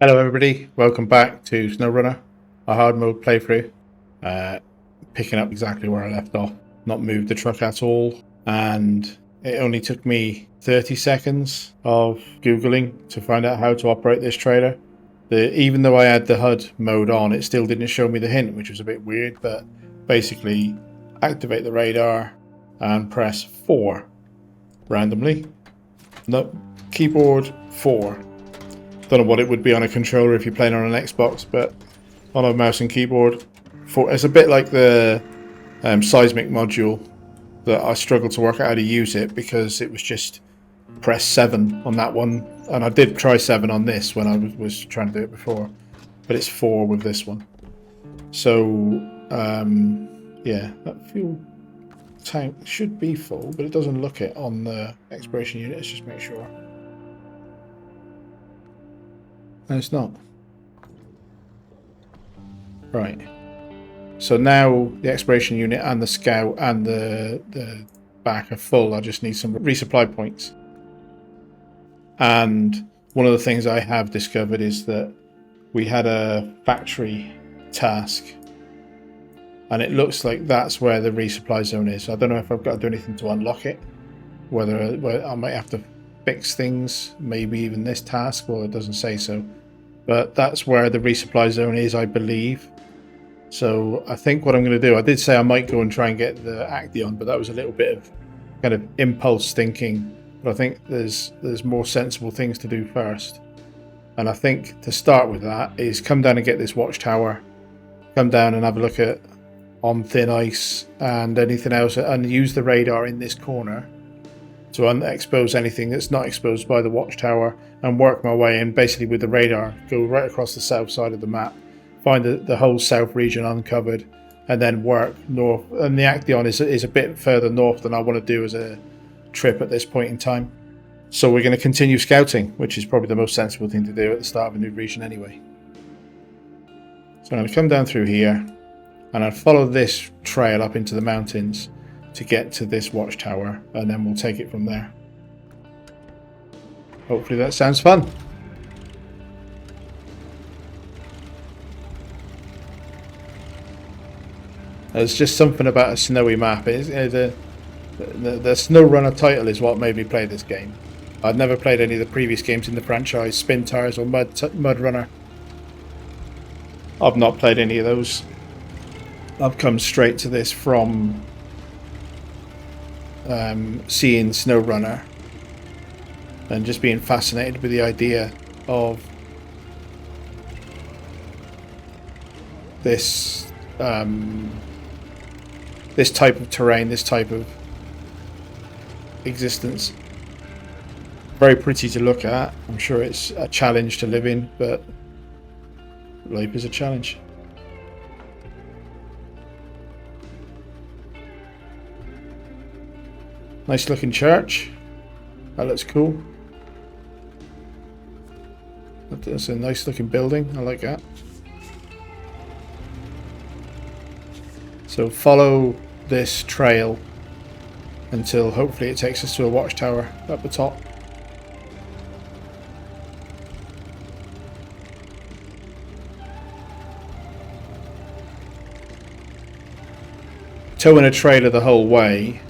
Hello everybody, welcome back to SnowRunner, a hard mode playthrough. Picking up exactly where I left off, not moved the truck at all, and it only took me 30 seconds of Googling to find out how to operate this trailer. Even though I had the HUD mode on, it still didn't show me the hint, which was a bit weird, but basically activate the radar and press 4 randomly. No, keyboard 4. Don't know what it would be on a controller if you're playing on an Xbox, but on a mouse and keyboard, it's a bit like the seismic module that I struggled to work out how to use it because it was just press 7 on that one, and I did try 7 on this when I was trying to do it before, but it's 4 with this one. So yeah, that fuel tank should be full, but it doesn't look it on the exploration unit. Let's just make sure. No, it's not. Right. So now the exploration unit and the scout and the back are full. I just need some resupply points. And one of the things I have discovered is that we had a factory task, and it looks like that's where the resupply zone is. I don't know if I've got to do anything to unlock it. Whether I might have to fix things, maybe even this task. Well, it doesn't say so. But that's where the resupply zone is, I believe. So I think what I'm going to do, I did say I might go and try and get the Acteon, but that was a little bit of kind of impulse thinking. But I think there's more sensible things to do first. And I think to start with that is come down and get this watchtower, come down and have a look at on thin ice and anything else, and use the radar in this corner to expose anything that's not exposed by the watchtower, and work my way in basically with the radar, go right across the south side of the map, find the whole south region uncovered, and then work north. And the Acteon is a bit further north than I want to do as a trip at this point in time. So we're going to continue scouting, which is probably the most sensible thing to do at the start of a new region anyway. So I'm going to come down through here, and I'll follow this trail up into the mountains to get to this watchtower, and then we'll take it from there. Hopefully that sounds fun. There's just something about a snowy map. The SnowRunner title is what made me play this game. I'd never played any of the previous games in the franchise, Spin Tires or Mud Runner. I've not played any of those. I've come straight to this from seeing SnowRunner and just being fascinated with the idea of this this type of terrain, this type of existence. Very pretty to look at. I'm sure it's a challenge to live in, but life is a challenge. Nice looking church. That looks cool. That's a nice looking building. I like that. So follow this trail until hopefully it takes us to a watchtower at the top. Towing a trailer the whole way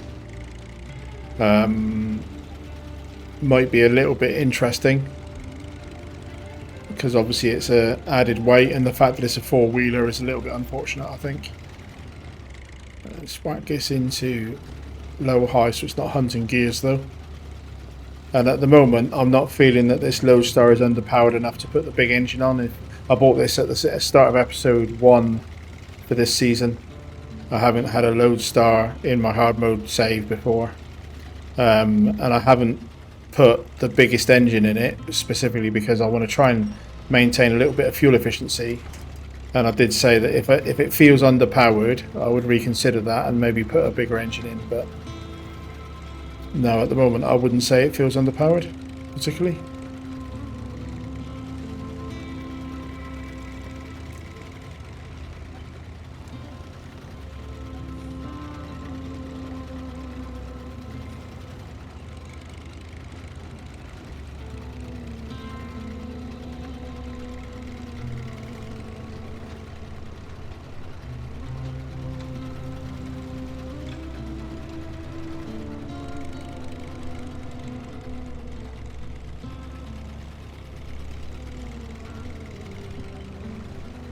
might be a little bit interesting, because obviously it's a added weight, and the fact that it's a four-wheeler is a little bit unfortunate, I think. Let's whack this into low high so it's not hunting gears though. And at the moment I'm not feeling that this Lodestar is underpowered enough to put the big engine on. If I bought this at the start of episode 1 for this season, I haven't had a Lodestar in my hard mode save before. And I haven't put the biggest engine in it specifically because I want to try and maintain a little bit of fuel efficiency. And I did say that if it feels underpowered, I would reconsider that and maybe put a bigger engine in. But no, at the moment I wouldn't say it feels underpowered particularly.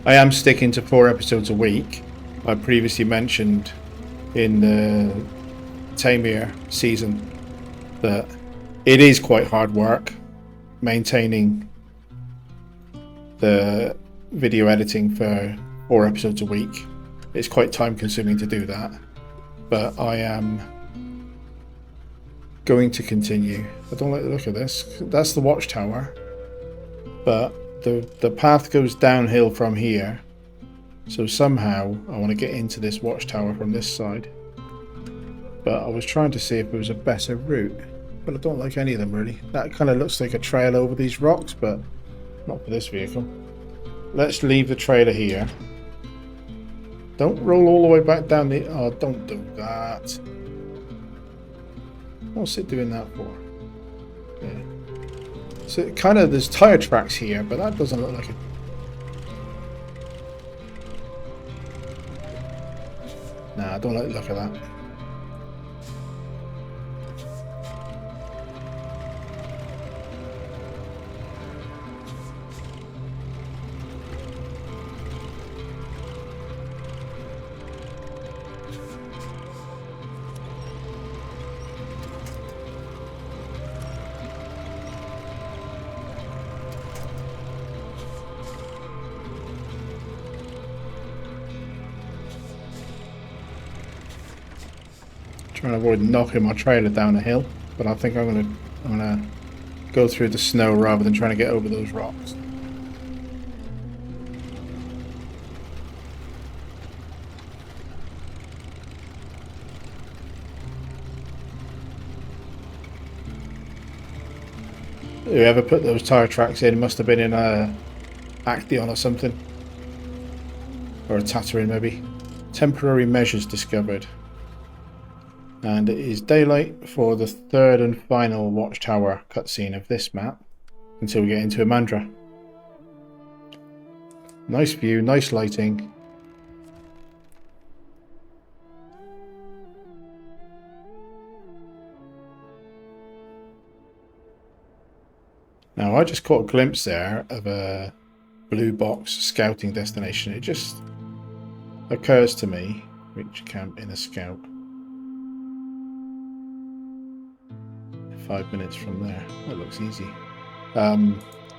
I am sticking to 4 episodes a week. I previously mentioned in the Tamir season that it is quite hard work maintaining the video editing for 4 episodes a week. It's quite time consuming to do that, but I am going to continue. I don't like the look of this. That's the watchtower, but the path goes downhill from here, so somehow I want to get into this watchtower from this side. But I was trying to see if there was a better route, but I don't like any of them really. That kind of looks like a trail over these rocks, but not for this vehicle. Let's leave the trailer here. Don't roll all the way back down the... Oh, don't do that. What's it doing that for? Yeah. So it kind of... There's tire tracks here, but that doesn't look like it. Nah, I don't like the look of that. Trying to avoid knocking my trailer down a hill, but I think I'm gonna go through the snow rather than trying to get over those rocks. Whoever put those tire tracks in must have been in a Action or something, or a Tatooine maybe. Temporary measures discovered. And it is daylight for the 3rd and final watchtower cutscene of this map until we get into Amandra. Nice view, nice lighting. Now I just caught a glimpse there of a blue box scouting destination. It just occurs to me, reach camp in a scout. 5 minutes from there. That looks easy.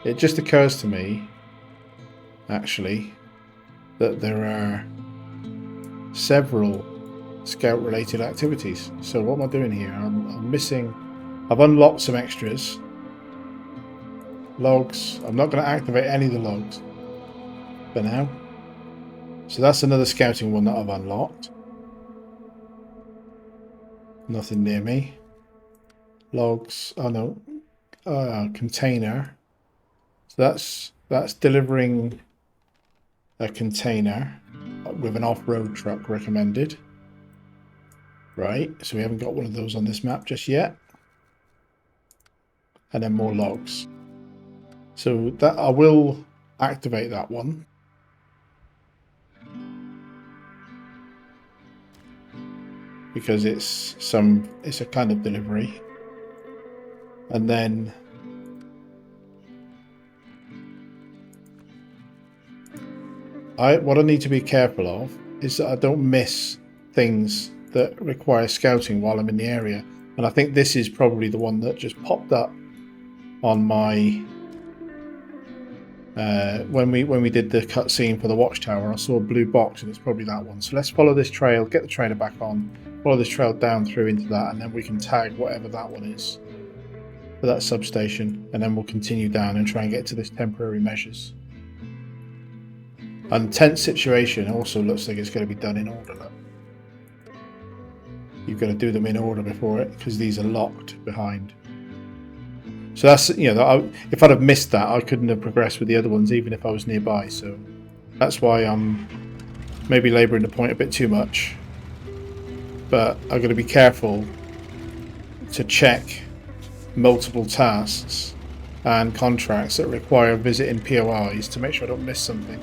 It just occurs to me, actually, that there are several scout-related activities. So what am I doing here? I'm missing... I've unlocked some extras. Logs. I'm not going to activate any of the logs for now. So that's another scouting one that I've unlocked. Nothing near me. Logs, oh no, container. So that's delivering a container with an off-road truck recommended. Right, so we haven't got one of those on this map just yet. And then more logs. So that I will activate that one. Because it's a kind of delivery. And then what I need to be careful of is that I don't miss things that require scouting while I'm in the area. And I think this is probably the one that just popped up on my when we did the cutscene for the watchtower. I saw a blue box and it's probably that one. So let's follow this trail, get the trailer back on, follow this trail down through into that, and then we can tag whatever that one is for that substation, and then we'll continue down and try and get to this temporary measures. And tent situation also looks like it's going to be done in order. Look. You've got to do them in order before it, because these are locked behind. So that's, you know, if I'd have missed that, I couldn't have progressed with the other ones, even if I was nearby. So that's why I'm maybe labouring the point a bit too much. But I've got to be careful to check multiple tasks and contracts that require visiting POIs to make sure I don't miss something.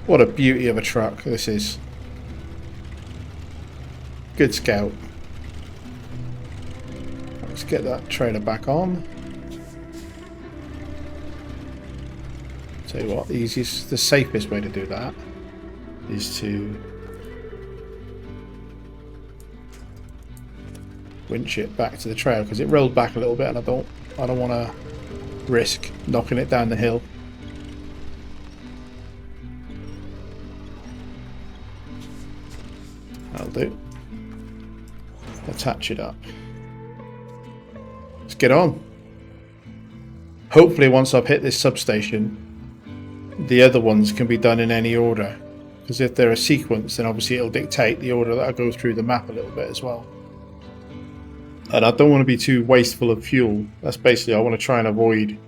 What a beauty of a truck this is. Good scout. Let's get that trailer back on. Tell you what, the safest way to do that is to winch it back to the trail, because it rolled back a little bit, and I don't want to risk knocking it down the hill. That'll do. Attach it up. Let's get on. Hopefully once I've hit this substation, the other ones can be done in any order, because if they're a sequence, then obviously it'll dictate the order that I go through the map a little bit as well. And I don't want to be too wasteful of fuel. That's basically, I want to try and avoid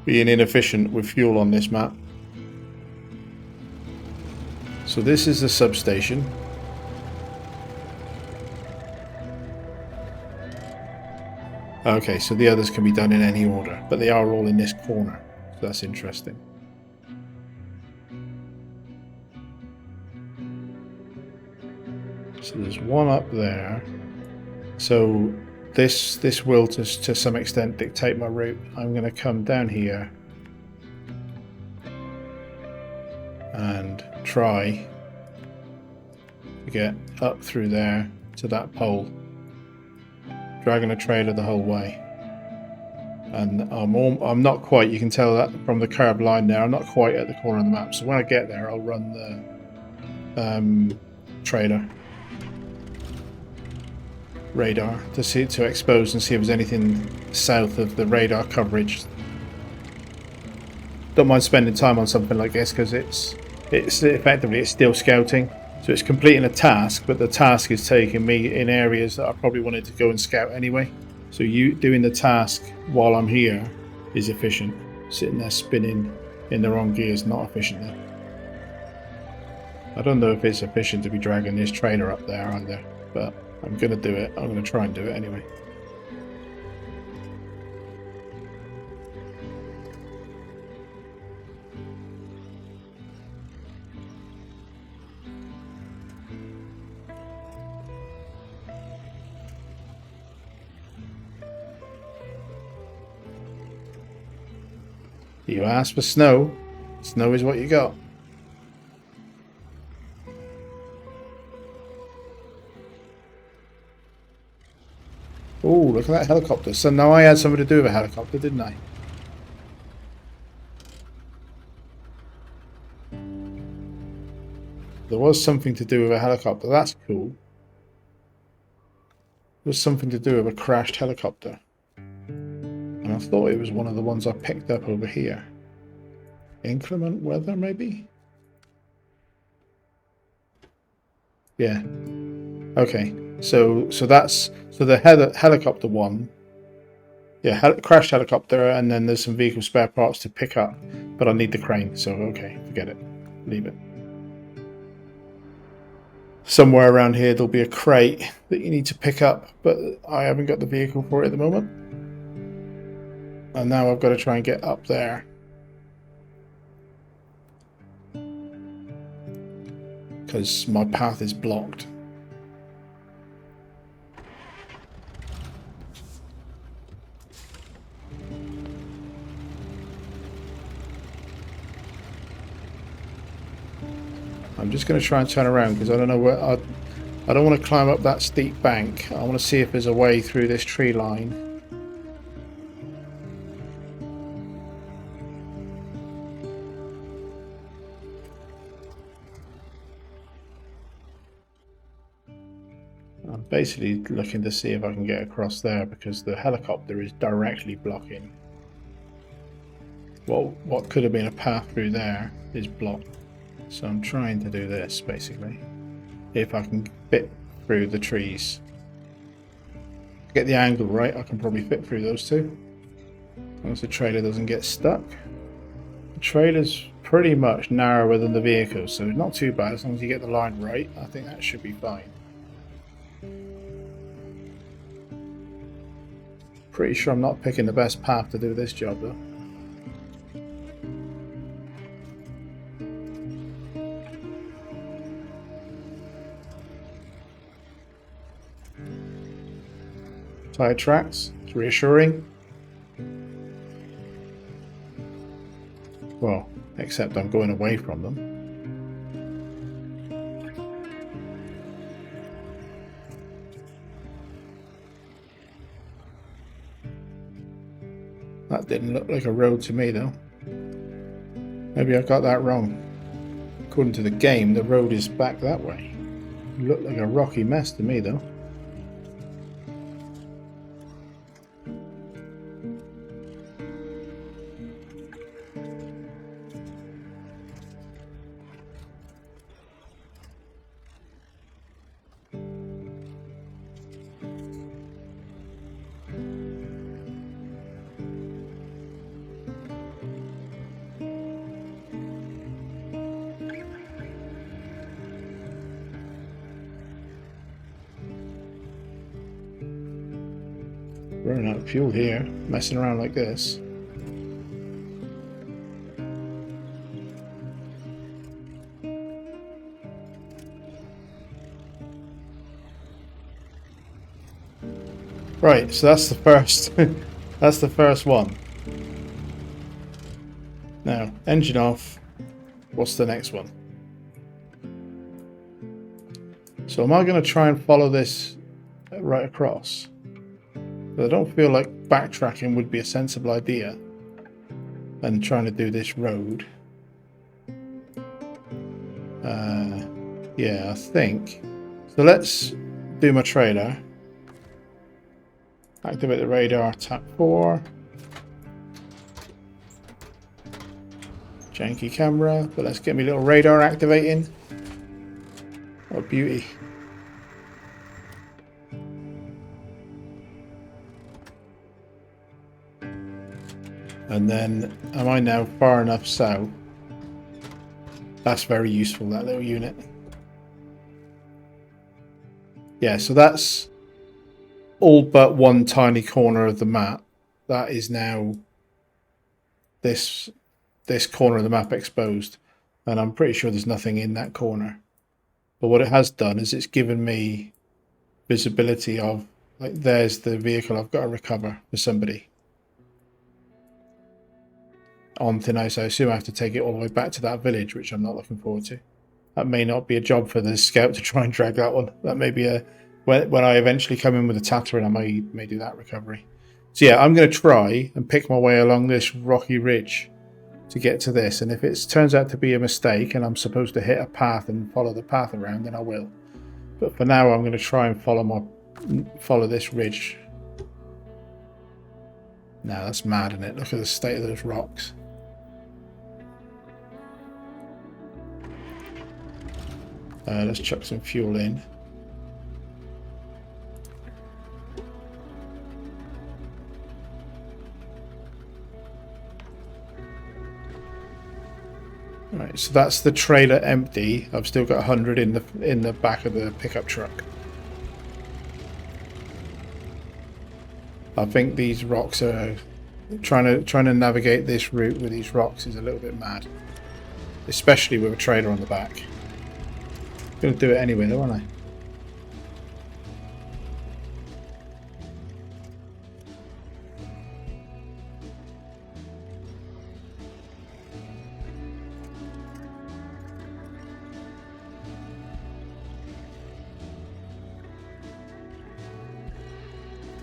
being inefficient with fuel on this map. So this is the substation. Okay, so the others can be done in any order, but they are all in this corner, so that's interesting. So there's one up there. So this will to some extent dictate my route. I'm going to come down here and try to get up through there to that pole, dragging a trailer the whole way. And I'm not quite, you can tell that from the curved line there, I'm not quite at the corner of the map. So when I get there, I'll run the trailer radar to expose and see if there's anything south of the radar coverage. Don't mind spending time on something like this, because it's effectively still scouting, so it's completing a task, but the task is taking me in areas that I probably wanted to go and scout anyway. So you doing the task while I'm here is efficient. Sitting there spinning in the wrong gear is not efficient then. I don't know if it's efficient to be dragging this trailer up there either, but I'm going to do it. I'm going to try and do it anyway. You asked for snow. Snow is what you got. Oh, look at that helicopter. So now I had something to do with a helicopter, didn't I? There was something to do with a helicopter. That's cool. There was something to do with a crashed helicopter. And I thought it was one of the ones I picked up over here. Inclement weather, maybe? Yeah. Okay. So the helicopter one, yeah, crashed helicopter, and then there's some vehicle spare parts to pick up, but I need the crane, so okay, forget it, leave it. Somewhere around here there'll be a crate that you need to pick up, but I haven't got the vehicle for it at the moment, and now I've got to try and get up there. Because my path is blocked. I'm just going to try and turn around because I don't know where I don't want to climb up that steep bank. I want to see if there's a way through this tree line. I'm basically looking to see if I can get across there because the helicopter is directly blocking. What could have been a path through there is blocked. So I'm trying to do this, basically. If I can fit through the trees. Get the angle right, I can probably fit through those two. Once the trailer doesn't get stuck. The trailer's pretty much narrower than the vehicle, so not too bad. As long as you get the line right, I think that should be fine. Pretty sure I'm not picking the best path to do this job, though. Tire tracks. It's reassuring. Well, except I'm going away from them. That didn't look like a road to me though. Maybe I got that wrong. According to the game, the road is back that way. It looked like a rocky mess to me though. Running out of fuel here, messing around like this. Right, so that's the first that's the first one. Now, engine off. What's the next one? So am I going to try and follow this right across? But I don't feel like backtracking would be a sensible idea and trying to do this road. Yeah, I think. So let's do my trailer. Activate the radar, tap 4. Janky camera, but let's get me little radar activating. What a beauty. And then, am I now far enough south? That's very useful, that little unit. Yeah, so that's all but one tiny corner of the map. That is now this corner of the map exposed. And I'm pretty sure there's nothing in that corner. But what it has done is it's given me visibility of, like, there's the vehicle I've got to recover for somebody. On thin ice, I assume I have to take it all the way back to that village, which I'm not looking forward to. That may not be a job for the scout to try and drag that one. That may be a when I eventually come in with a Tatterin, I may do that recovery. So yeah, I'm going to try and pick my way along this rocky ridge to get to this. And if it turns out to be a mistake and I'm supposed to hit a path and follow the path around, then I will. But for now, I'm going to try and follow this ridge. Now that's mad, isn't it? Look at the state of those rocks. Let's chuck some fuel in. Right, so that's the trailer empty. I've still got 100 in the back of the pickup truck. I think these rocks are trying to navigate this route with these rocks is a little bit mad, especially with a trailer on the back. I'm going to do it anyway, though, aren't I?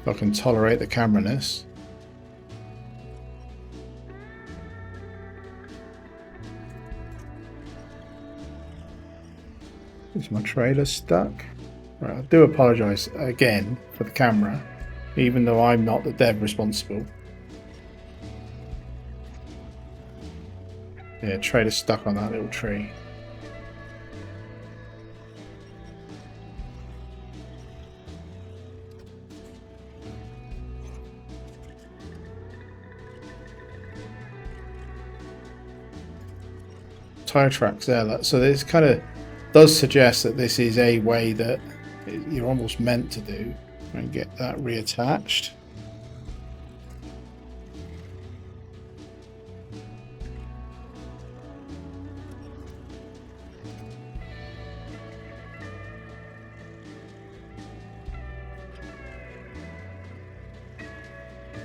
If I can tolerate the camera-ness. Is my trailer stuck? Right, I do apologise again for the camera, even though I'm not the dev responsible. Yeah, trailer's stuck on that little tree. Tire tracks there, so this kind of does suggest that this is a way that you're almost meant to do. And get that reattached.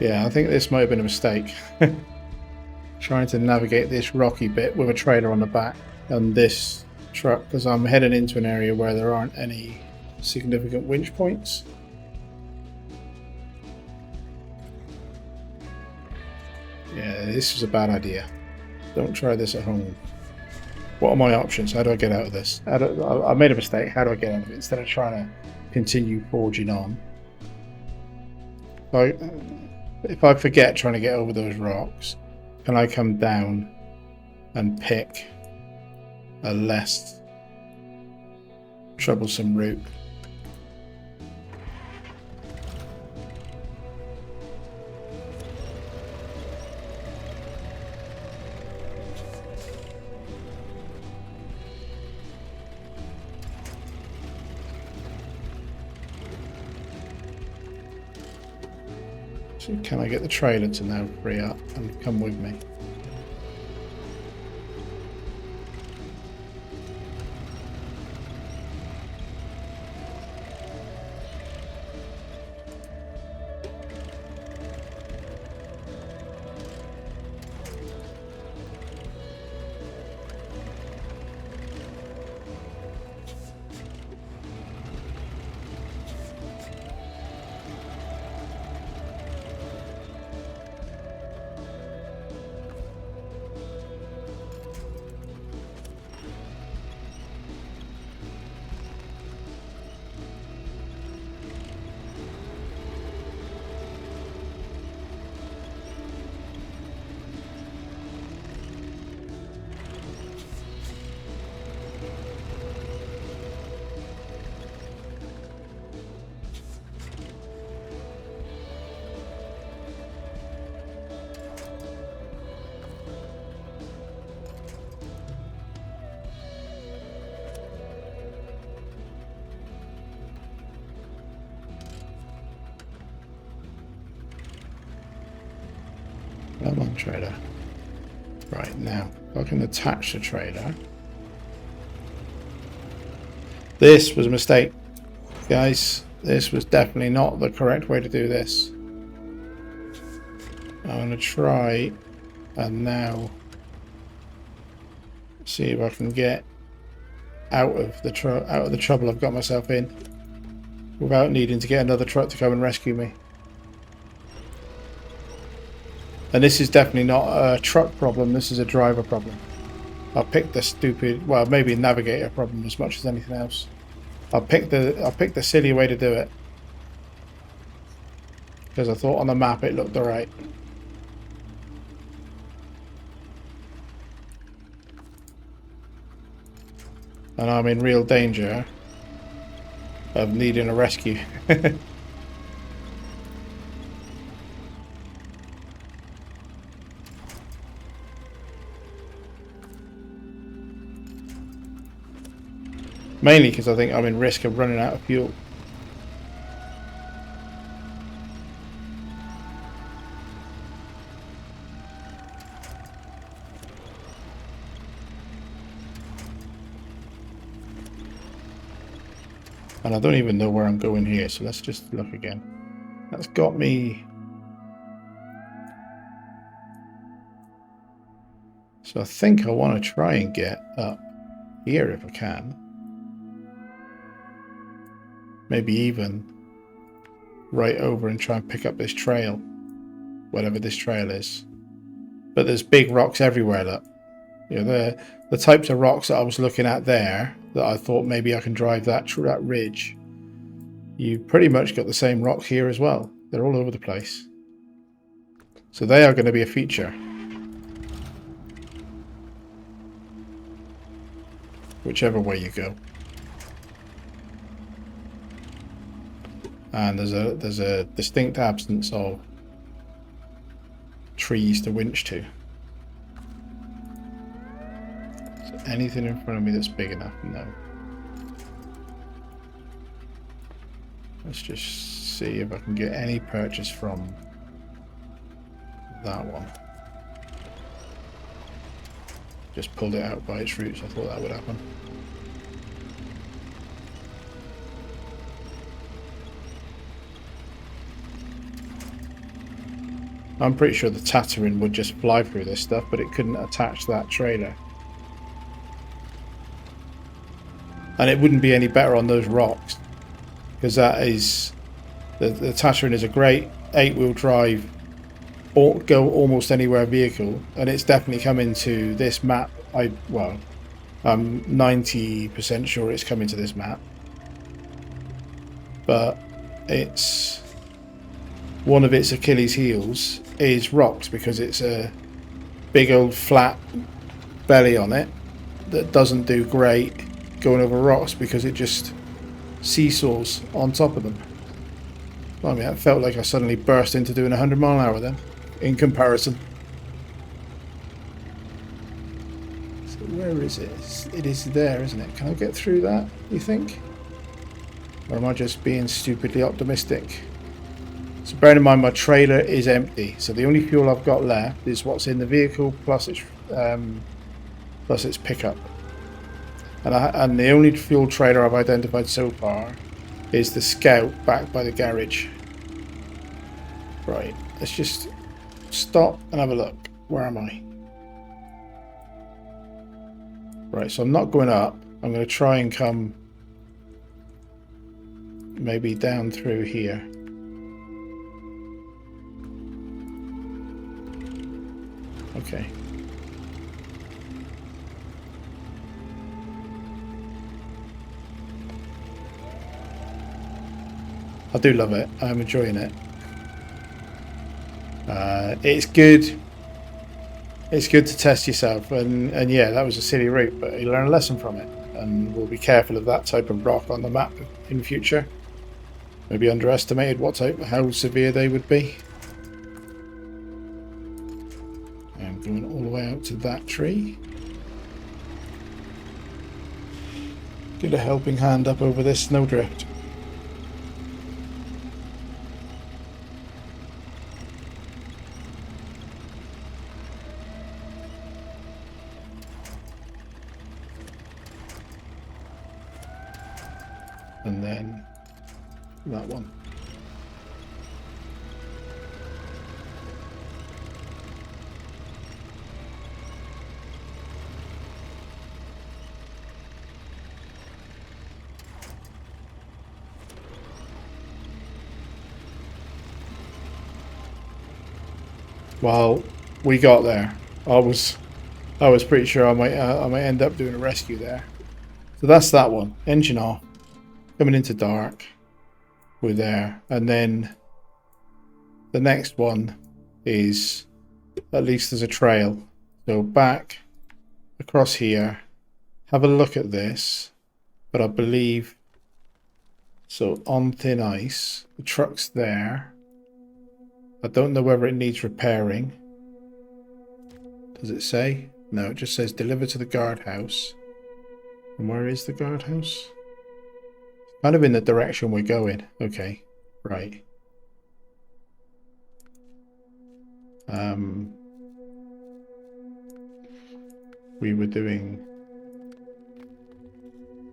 Yeah, I think this might have been a mistake. Trying to navigate this rocky bit with a trailer on the back and this truck, because I'm heading into an area where there aren't any significant winch points. Yeah, this is a bad idea. Don't try this at home. What are my options? How do I get out of this? I made a mistake. How do I get out of it? Instead of trying to continue forging on. If I forget trying to get over those rocks, can I come down and pick a less troublesome route? So can I get the trailer to now free up and come with me? Come on, trailer. Right, now, I can attach the trailer. This was a mistake, guys. This was definitely not the correct way to do this. I'm going to try and now see if I can get out of the trouble I've got myself in without needing to get another truck to come and rescue me. And this is definitely not a truck problem, this is a driver problem. I picked the stupid, well, maybe a navigator problem as much as anything else. I picked the silly way to do it. Because I thought on the map it looked alright. And I'm in real danger of needing a rescue. Mainly because I think I'm in risk of running out of fuel. And I don't even know where I'm going here, so let's just look again. That's got me... So I think I want to try and get up here if I can. Maybe even right over and try and pick up this trail, whatever this trail is. But there's big rocks everywhere. Look, you know, the types of rocks that I was looking at there, that I thought maybe I can drive that ridge. You pretty much got the same rocks here as well. They're all over the place. So they are going to be a feature. Whichever way you go. And there's a distinct absence of trees to winch to. Is there anything in front of me that's big enough? No. Let's just see if I can get any purchase from that one. Just pulled it out by its roots. I thought that would happen. I'm pretty sure the Tatterin would just fly through this stuff, but it couldn't attach that trailer. And it wouldn't be any better on those rocks, because that is the Tatterin is a great 8-wheel drive or go almost anywhere vehicle, and it's definitely coming to this map. I'm 90% sure it's coming to this map, but it's one of its Achilles heels is rocks, because it's a big old flat belly on it that doesn't do great going over rocks, because it just seesaws on top of them. I mean, it felt like I suddenly burst into doing 100 mile an hour then, in comparison. So where is it? It is there, isn't it? Can I get through that, you think? Or am I just being stupidly optimistic? So bearing in mind my trailer is empty, so the only fuel I've got left is what's in the vehicle plus its pickup. And the only fuel trailer I've identified so far is the Scout backed by the garage. Right, let's just stop and have a look. Where am I? Right, so I'm not going up. I'm going to try and come maybe down through here. Okay. I do love it. I'm enjoying it. It's good. It's good to test yourself, and yeah, that was a silly route, but you learn a lesson from it, and we'll be careful of that type of rock on the map in future. Maybe underestimated how severe they would be. I'm going all the way out to that tree. Get a helping hand up over this snowdrift. And then that one. Well, we got there. I was pretty sure I might end up doing a rescue there. So that's that one. Engine off. Coming into dark. We're there. And then the next one is, at least there's a trail. So back across here. Have a look at this. But I believe, so on thin ice, the truck's there. I don't know whether it needs repairing. Does it say? No, it just says deliver to the guardhouse. And where is the guardhouse? Kind of in the direction we're going. Okay, right. We were doing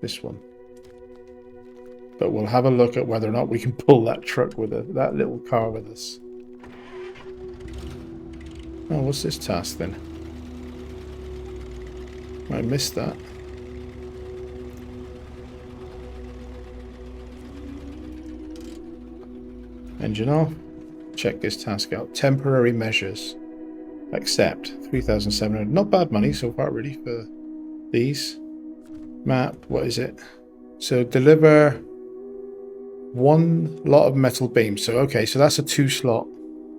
this one. But we'll have a look at whether or not we can pull that truck with that little car with us. Oh, what's this task then? I missed that. Engine off. Check this task out. Temporary measures. Accept. 3,700. Not bad money so far, really, for these. Map. What is it? So deliver one lot of metal beams. So okay, so that's a 2-slot.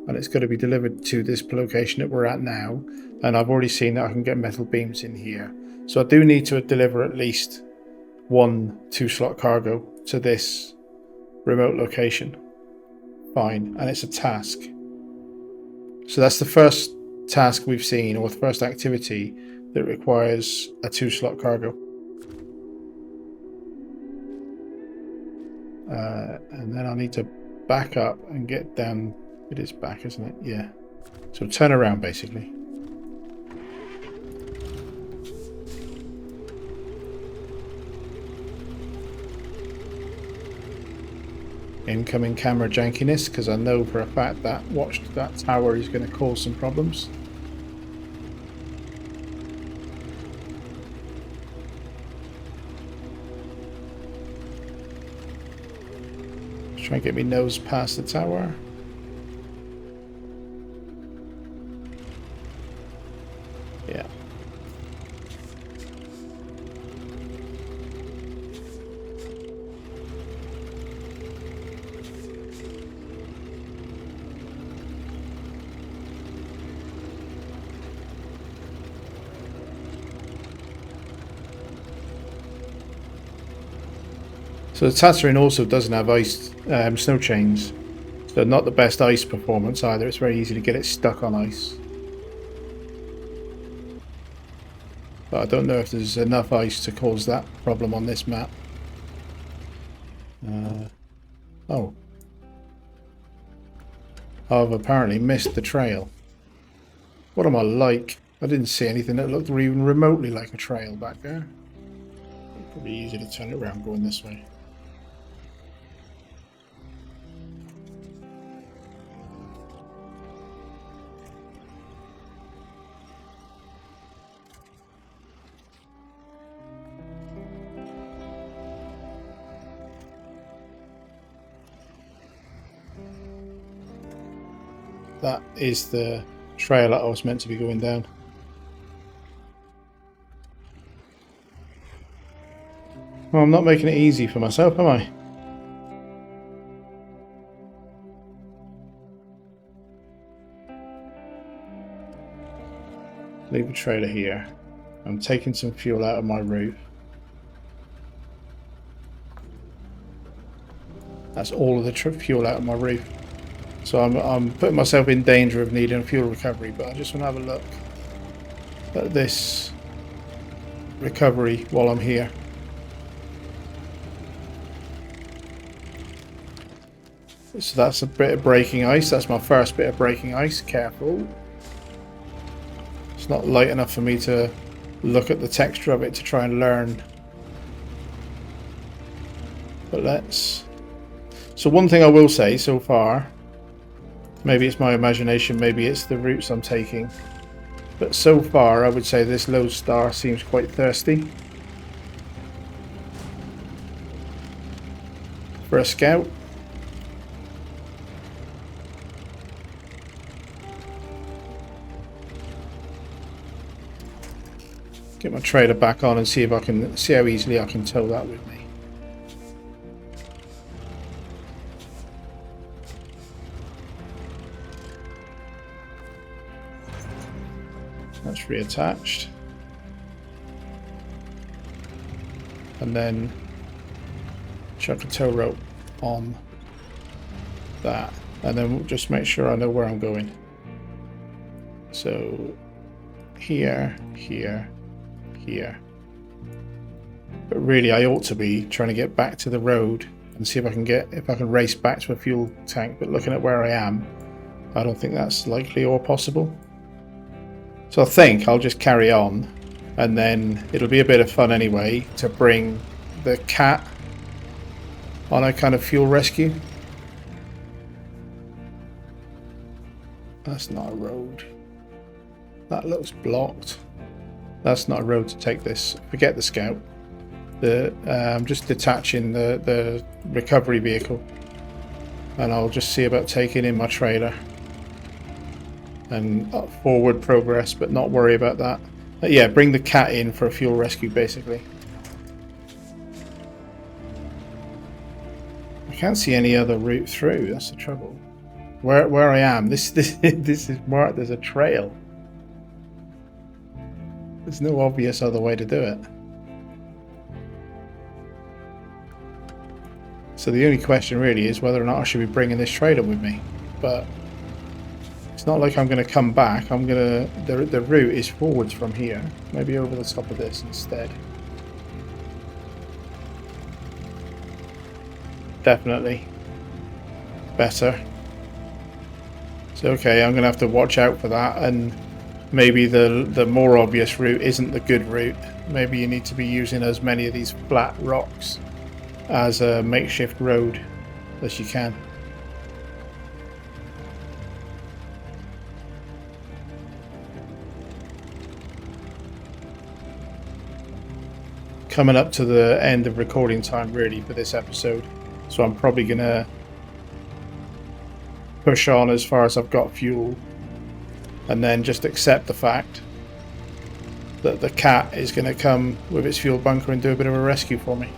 And it's got to be delivered to this location that we're at now. And I've already seen that I can get metal beams in here. So I do need to deliver at least one 2-slot cargo to this remote location. Fine. And it's a task. So that's the first task we've seen, or the first activity that requires a 2-slot cargo. And then I need to back up and get down. It is back, isn't it? Yeah. So turn around, basically. incoming camera jankiness, because I know for a fact that that tower is going to cause some problems. Try and get me nose past the tower. Yeah. So the Tatooine also doesn't have ice snow chains, so not the best ice performance either. It's very easy to get it stuck on ice. But I don't know if there's enough ice to cause that problem on this map. Oh. I've apparently missed the trail. What am I like? I didn't see anything that looked even remotely like a trail back there. Probably easier to turn it around going this way. That is the trail that I was meant to be going down. Well, I'm not making it easy for myself, am I? Leave a trailer here. I'm taking some fuel out of my roof. That's all of the fuel out of my roof. So I'm putting myself in danger of needing fuel recovery, but I just want to have a look at this recovery while I'm here. So that's a bit of breaking ice. That's my first bit of breaking ice. Careful. It's not light enough for me to look at the texture of it to try and learn. But let's... So one thing I will say so far, maybe it's my imagination, maybe it's the routes I'm taking, but so far I would say this lodestar seems quite thirsty for a scout. Get my trailer back on and see if I can see how easily I can tow that with me. That's reattached. And then chuck a tow rope on that. And then we'll just make sure I know where I'm going. So here, here, here. But really I ought to be trying to get back to the road and see if I can race back to a fuel tank, but looking at where I am, I don't think that's likely or possible. So I think I'll just carry on, and then it'll be a bit of fun anyway to bring the cat on a kind of fuel rescue. That's not a road. That looks blocked. That's not a road to take this. Forget the scout. I'm just detaching the recovery vehicle, and I'll just see about taking in my trailer and forward progress, but not worry about that. But yeah, bring the cat in for a fuel rescue basically. I can't see any other route through. That's the trouble. Where I am, this is marked as a trail. There's no obvious other way to do it. So the only question really is whether or not I should be bringing this trailer with me. But it's not like I'm going to come back. The route is forwards from here. Maybe over the top of this instead. Definitely better. So okay, I'm going to have to watch out for that, and maybe the more obvious route isn't the good route. Maybe you need to be using as many of these flat rocks as a makeshift road as you can. Coming up to the end of recording time really for this episode, so I'm probably gonna push on as far as I've got fuel, and then just accept the fact that the cat is going to come with its fuel bunker and do a bit of a rescue for me.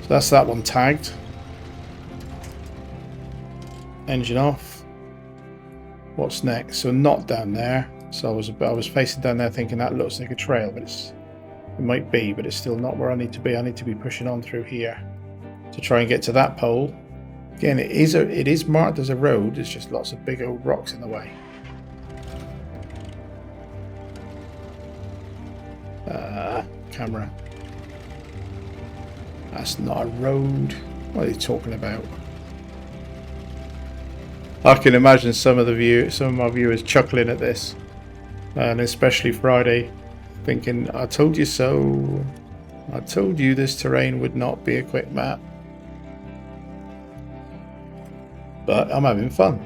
So that's that one tagged. Engine off. What's next? So not down there. So I was facing down there thinking that looks like a trail, but it might be, but it's still not where I need to be. I need to be pushing on through here to try and get to that pole. Again, it is marked as a road. There's just lots of big old rocks in the way. Camera. That's not a road. What are you talking about? I can imagine some of my viewers chuckling at this, and especially Friday, thinking, "I told you so. I told you this terrain would not be a quick map." But I'm having fun.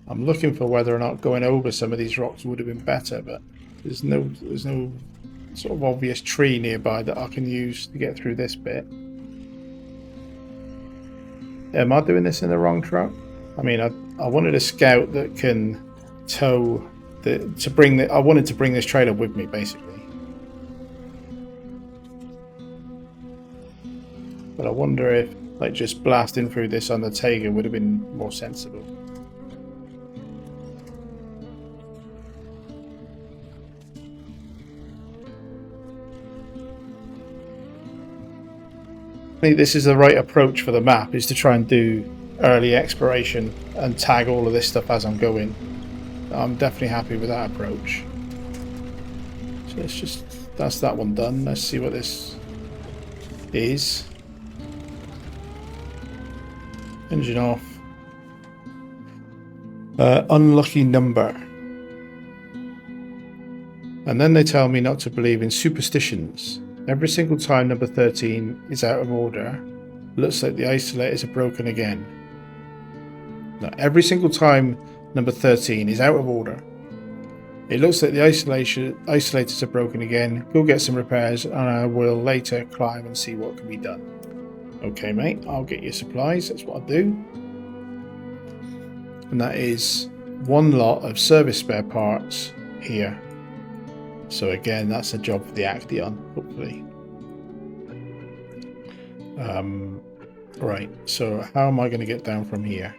I'm looking for whether or not going over some of these rocks would have been better, but there's no sort of obvious tree nearby that I can use to get through this bit. Am I doing this in the wrong truck? I mean, I wanted a scout that can tow I wanted to bring this trailer with me, basically. But I wonder if like just blasting through this on the Taiga would have been more sensible. I think this is the right approach for the map, is to try and do early exploration and tag all of this stuff as I'm going. I'm definitely happy with that approach. So that's that one done. Let's see what this is. Engine off. Unlucky number. And then they tell me not to believe in superstitions. Every single time number 13 is out of order, looks like the isolators are broken again. Now, every single time number 13 is out of order, it looks like the isolators are broken again. Go get some repairs and I will later climb and see what can be done. Okay, mate, I'll get you supplies. That's what I'll do. And that is one lot of service spare parts here. So again, that's a job for the Action, hopefully. Right, so how am I going to get down from here?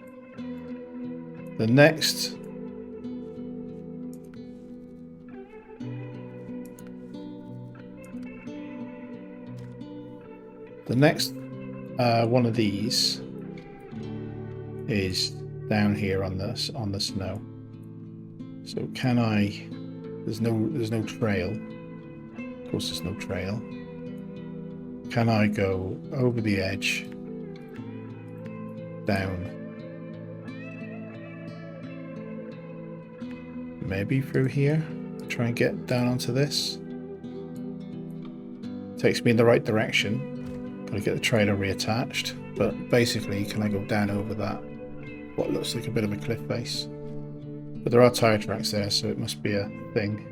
The next one of these is down here on the snow. So can I? There's no trail. Of course, there's no trail. Can I go over the edge, down, maybe through here? Try and get down onto this. Takes me in the right direction. Gotta get the trailer reattached. But basically, can I go down over that? What looks like a bit of a cliff face. But there are tyre tracks there, so it must be a thing.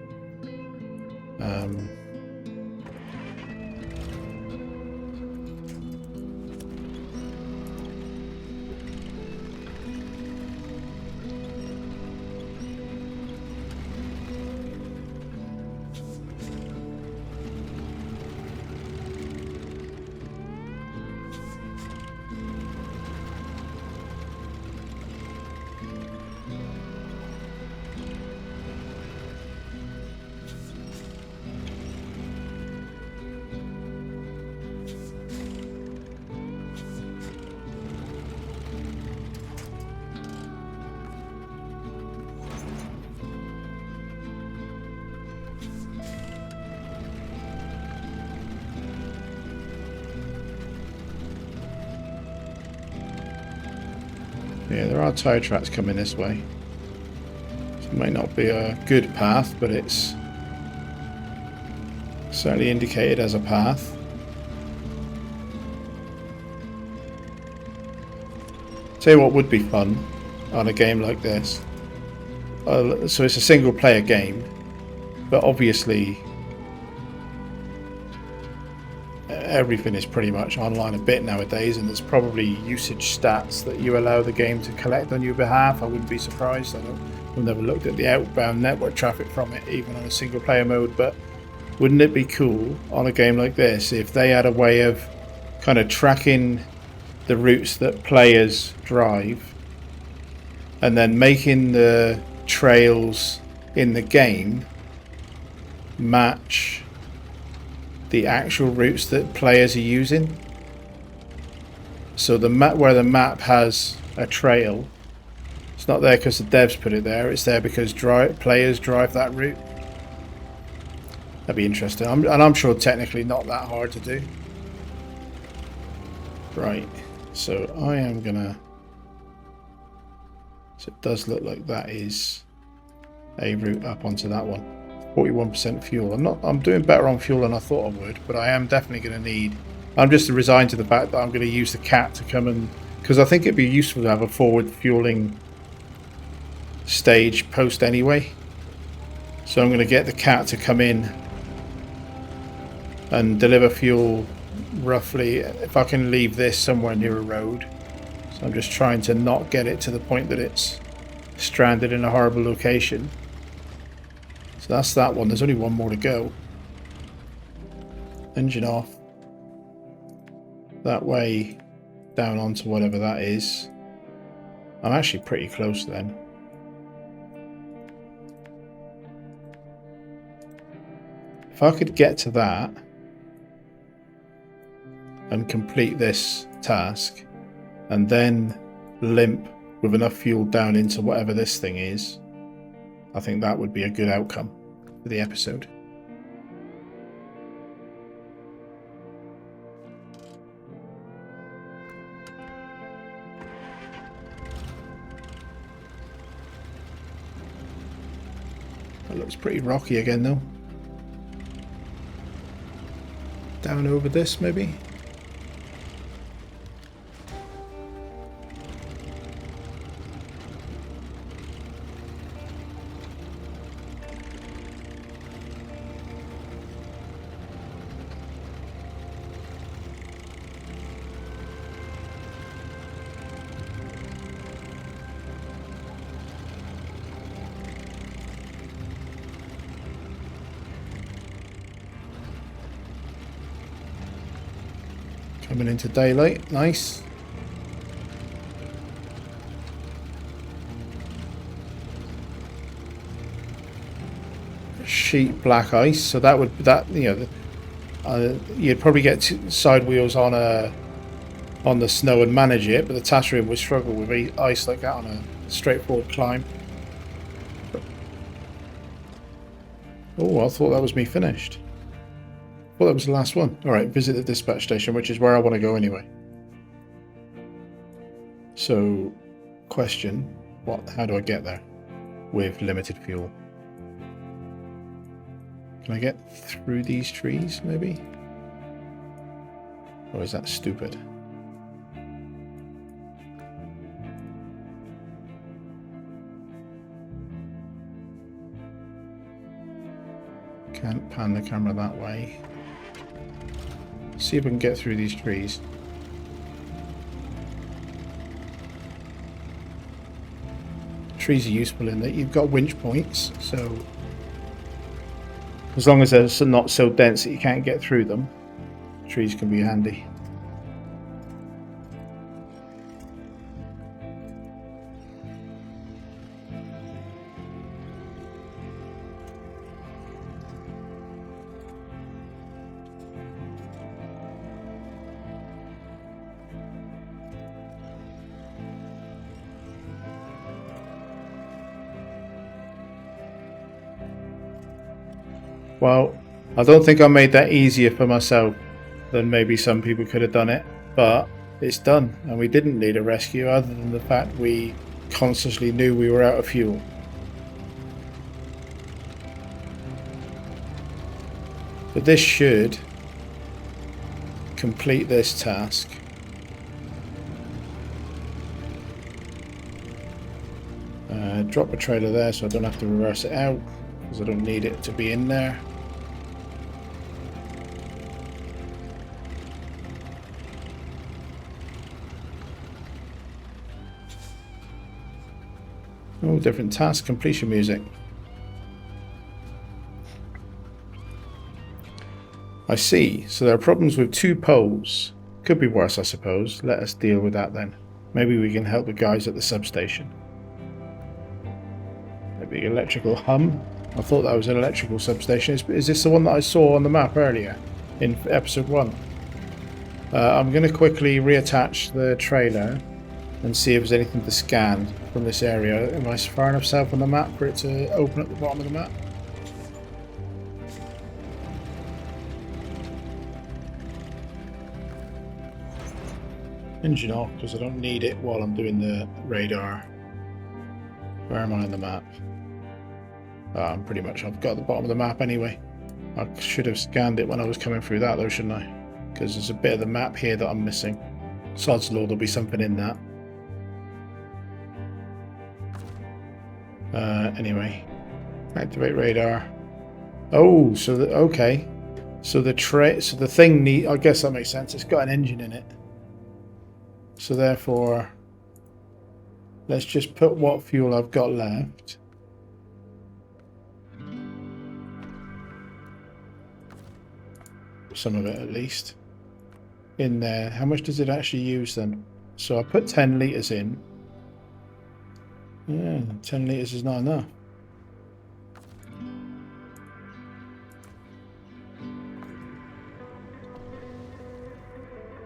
Yeah, there are tire tracks coming this way. So it might not be a good path, but it's certainly indicated as a path. Tell you what would be fun on a game like this. So it's a single player game, but obviously everything is pretty much online a bit nowadays, and there's probably usage stats that you allow the game to collect on your behalf. I wouldn't be surprised. I've never looked at the outbound network traffic from it, even on a single player mode, but wouldn't it be cool on a game like this if they had a way of kind of tracking the routes that players drive and then making the trails in the game match the actual routes that players are using? So the map, where the map has a trail, it's not there because the devs put it there, it's there because players drive that route. That'd be interesting, and I'm sure technically not that hard to do. Right, so I am gonna, so it does look like that is a route up onto that one. 41% fuel. I'm doing better on fuel than I thought I would, but I am definitely going to need, I'm just resigned to the fact that I'm going to use the cat to come and, because I think it'd be useful to have a forward fueling stage post anyway. So I'm going to get the cat to come in and deliver fuel roughly, if I can leave this somewhere near a road. So I'm just trying to not get it to the point that it's stranded in a horrible location. So that's that one. There's only one more to go. Engine off. That way down onto whatever that is. I'm actually pretty close then. If I could get to that and complete this task and then limp with enough fuel down into whatever this thing is, I think that would be a good outcome for the episode. That looks pretty rocky again though. Down over this maybe? Coming into daylight, nice. Sheet black ice, so that would, you know, you'd probably get side wheels on the snow and manage it, but the Tatarian would struggle with ice like that on a straightforward climb. Oh, I thought that was me finished. Well, that was the last one. Alright, visit the dispatch station, which is where I want to go anyway. So, question, how do I get there with limited fuel? Can I get through these trees, maybe? Or is that stupid? Can't pan the camera that way. See if we can get through these trees. Trees are useful in that you've got winch points, so as long as they're not so dense that you can't get through them, trees can be handy. Well, I don't think I made that easier for myself than maybe some people could have done it, but it's done, and we didn't need a rescue other than the fact we consciously knew we were out of fuel. But this should complete this task. Drop a trailer there so I don't have to reverse it out, because I don't need it to be in there. Oh, different task completion music. I see. So there are problems with 2 poles. Could be worse, I suppose. Let us deal with that then. Maybe we can help the guys at the substation. Maybe electrical hum. I thought that was an electrical substation. Is this the one that I saw on the map earlier in episode 1? I'm going to quickly reattach the trailer and see if there's anything to scan from this area. Am I far enough south on the map for it to open at the bottom of the map? Engine off, because I don't need it while I'm doing the radar. Where am I on the map? I'm pretty much, I've got the bottom of the map anyway. I should have scanned it when I was coming through that though, shouldn't I? Because there's a bit of the map here that I'm missing. Sod's law, there'll be something in that. Anyway, activate radar. Oh, so okay. So the thing I guess that makes sense. It's got an engine in it. So therefore, let's just put what fuel I've got left. Some of it at least. In there. How much does it actually use then? So I put 10 litres in. Yeah, 10 litres is not enough.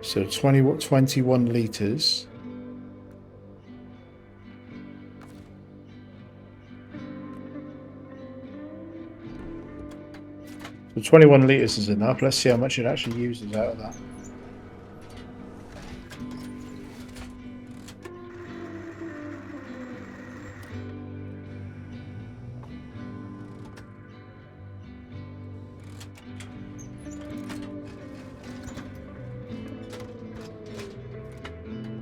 So 21 litres. So 21 litres is enough. Let's see how much it actually uses out of that.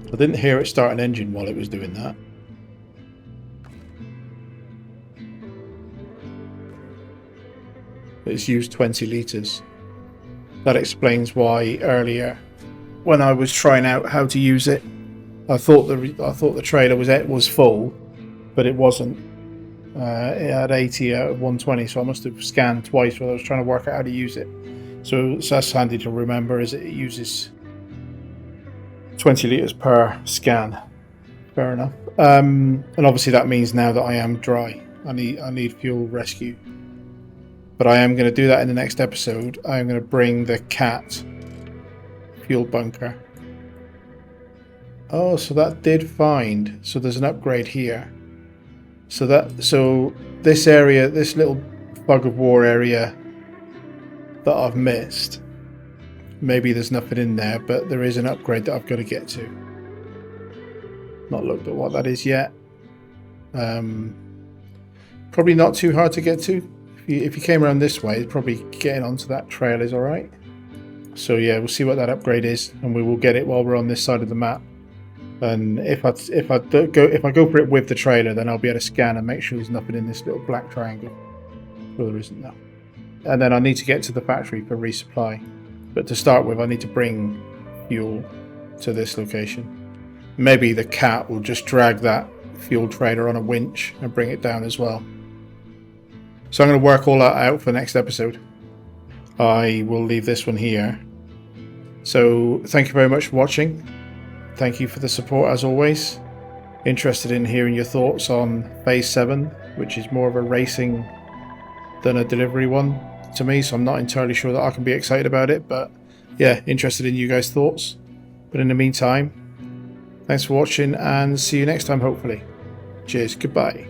I didn't hear it start an engine while it was doing that. It's used 20 litres. That explains why earlier, when I was trying out how to use it, I thought the trailer was full, but it wasn't. It had 80 out of 120, so I must have scanned twice while I was trying to work out how to use it. So that's handy to remember, is it uses 20 litres per scan. Fair enough. And obviously that means now that I am dry. I need fuel rescue. But I am going to do that in the next episode. I am going to bring the cat fuel bunker. Oh, so that did find. So there's an upgrade here. So this area, this little bug of war area that I've missed. Maybe there's nothing in there, but there is an upgrade that I've got to get to. Not looked at what that is yet. Probably not too hard to get to. If you came around this way, probably getting onto that trail is alright. So yeah, we'll see what that upgrade is, and we will get it while we're on this side of the map. And if I go for it with the trailer, then I'll be able to scan and make sure there's nothing in this little black triangle. Well, there isn't now. And then I need to get to the factory for resupply. But to start with, I need to bring fuel to this location. Maybe the cat will just drag that fuel trailer on a winch and bring it down as well. So I'm going to work all that out for the next episode. I will leave this one here. So thank you very much for watching. Thank you for the support as always. Interested in hearing your thoughts on Phase 7, which is more of a racing than a delivery one to me, so I'm not entirely sure that I can be excited about it, but yeah, interested in you guys' thoughts. But in the meantime, thanks for watching and see you next time hopefully. Cheers, goodbye.